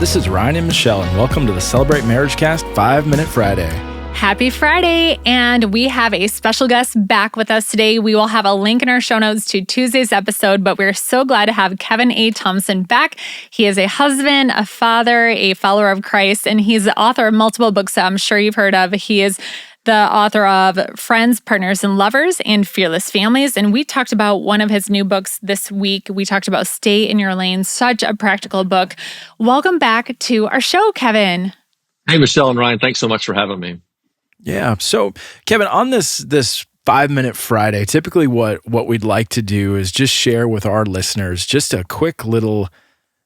This is Ryan and Michelle, and welcome to the Celebrate Marriage Cast 5-Minute Friday. Happy Friday, and we have a special guest back with us today. We will have a link in our show notes to Tuesday's episode, but we're so glad to have Kevin A. Thompson back. He is a husband, a father, a follower of Christ, and he's the author of multiple books that I'm sure you've heard of. He is the author of Friends, Partners, and Lovers and Fearless Families. And we talked about one of his new books this week. We talked about Stay in Your Lane, such a practical book. Welcome back to our show, Kevin. Hey, Michelle and Ryan, thanks so much for having me. Yeah. So, Kevin, on this 5-Minute Friday, typically what we'd like to do is just share with our listeners just a quick little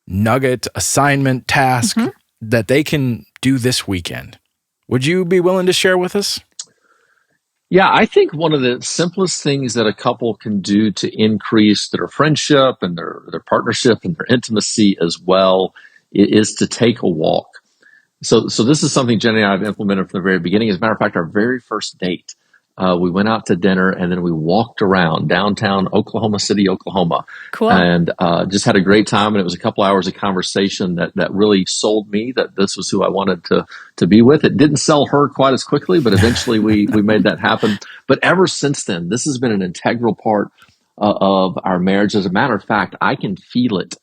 nugget, assignment, task that they can do this weekend. Would you be willing to share with us? Yeah, I think one of the simplest things that a couple can do to increase their friendship and their partnership and their intimacy as well is to take a walk. So this is something Jenny and I have implemented from the very beginning. As a matter of fact, our very first date, we went out to dinner and then we walked around downtown Oklahoma City, Oklahoma. Cool. And just had a great time. And it was a couple hours of conversation that really sold me that this was who I wanted to be with. It didn't sell her quite as quickly, but eventually we made that happen. But ever since then, this has been an integral part of our marriage. As a matter of fact, I can feel it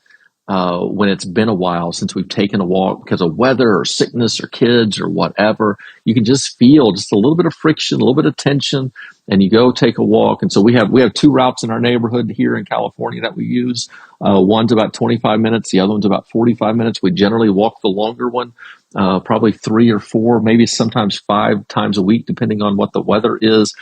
when it's been a while since we've taken a walk because of weather or sickness or kids or whatever. You can just feel just a little bit of friction, a little bit of tension, and you go take a walk. And so we have two routes in our neighborhood here in California that we use. One's about 25 minutes. The other one's about 45 minutes. We generally walk the longer one, probably 3 or 4, maybe sometimes 5 times a week, depending on what the weather is.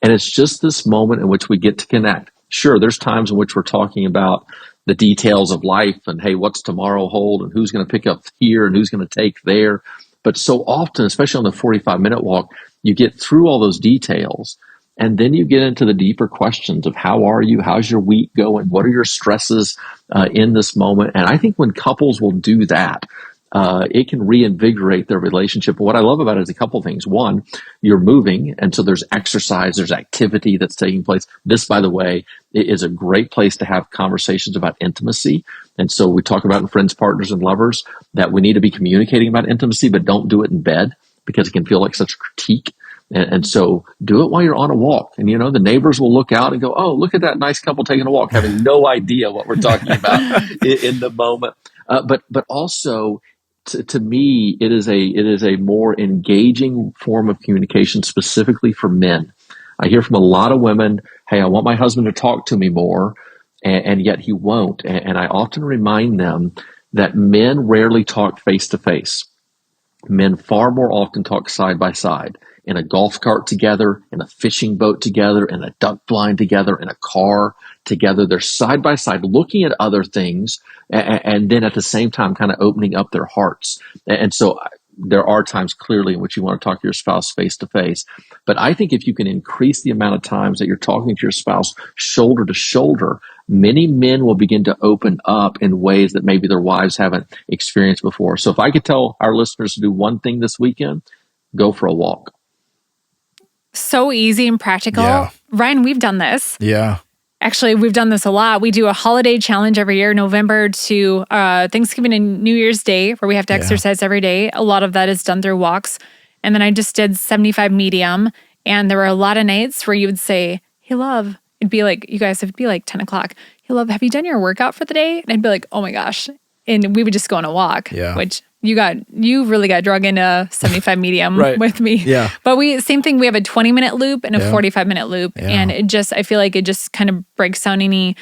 And it's just this moment in which we get to connect. Sure, there's times in which we're talking about the details of life and, hey, what's tomorrow hold and who's going to pick up here and who's going to take there. But so often, especially on the 45-minute walk, you get through all those details and then you get into the deeper questions of how are you? How's your week going? What are your stresses in this moment? And I think when couples will do that, it can reinvigorate their relationship. But what I love about it is a couple things. One, you're moving, and so there's exercise, there's activity that's taking place. This, by the way, is a great place to have conversations about intimacy. And so we talk about in Friends, Partners, and Lovers that we need to be communicating about intimacy, but don't do it in bed because it can feel like such a critique. And so do it while you're on a walk. And, the neighbors will look out and go, oh, look at that nice couple taking a walk, having no idea what we're talking about in the moment. But also, to me, it is a more engaging form of communication specifically for men. I hear from a lot of women, hey, I want my husband to talk to me more, and yet he won't. And I often remind them that men rarely talk face to face. Men far more often talk side by side, in a golf cart together, in a fishing boat together, in a duck blind together, in a car together. They're side by side looking at other things and then at the same time kind of opening up their hearts. And so there are times clearly in which you want to talk to your spouse face to face. But I think if you can increase the amount of times that you're talking to your spouse shoulder to shoulder, many men will begin to open up in ways that maybe their wives haven't experienced before. So if I could tell our listeners to do one thing this weekend, go for a walk. So easy and practical. Yeah. Ryan, we've done this. Yeah. Actually, we've done this a lot. We do a holiday challenge every year, November to Thanksgiving and New Year's Day, where we have to exercise every day. A lot of that is done through walks. And then I just did 75 medium. And there were a lot of nights where you would say, hey, love, it'd be like, you guys, it'd be like 10 o'clock. Hey, love, have you done your workout for the day? And I'd be like, oh my gosh. And we would just go on a walk, which you really got drug into 75 medium with me. Yeah. But same thing, we have a 20-minute loop and a 45-minute loop. Yeah. And I feel like it just kind of breaks down any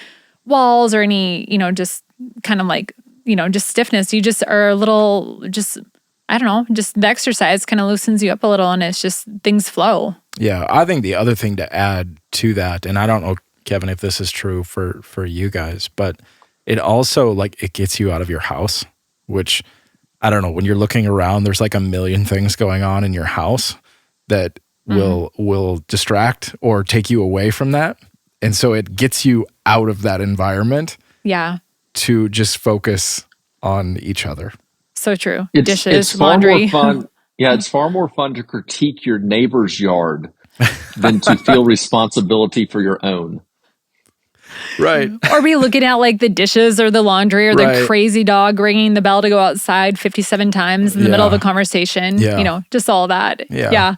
walls or any, just kind of like, just stiffness. You just are a little, I don't know, just the exercise kind of loosens you up a little and it's just things flow. Yeah. I think the other thing to add to that, and I don't know, Kevin, if this is true for you guys, but it also it gets you out of your house, which I don't know, when you're looking around, there's like a million things going on in your house that will distract or take you away from that. And so it gets you out of that environment. Yeah. To just focus on each other. So true. Dishes, it's far laundry. More fun. Yeah, it's far more fun to critique your neighbor's yard than to feel responsibility for your own. Right. Or be looking at like the dishes or the laundry or the Right. crazy dog ringing the bell to go outside 57 times in the middle of Yeah. a conversation. Yeah. You know, just all that. Yeah. Yeah.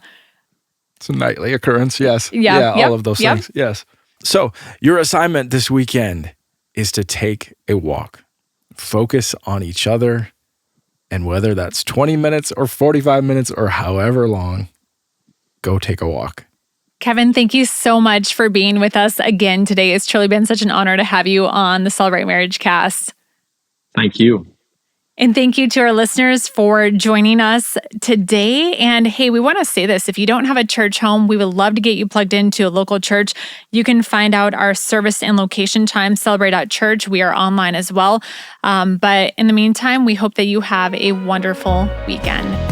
It's a nightly occurrence. Yes. Yeah. Yep. All of those Yep. things. Yes. So your assignment this weekend is to take a walk, focus on each other, and whether that's 20 minutes or 45 minutes or however long, go take a walk. Kevin, thank you so much for being with us again today. It's truly been such an honor to have you on the Celebrate Marriage cast. Thank you. And thank you to our listeners for joining us today. And hey, we want to say this. If you don't have a church home, we would love to get you plugged into a local church. You can find out our service and location time, celebrate.church. We are online as well. But in the meantime, we hope that you have a wonderful weekend.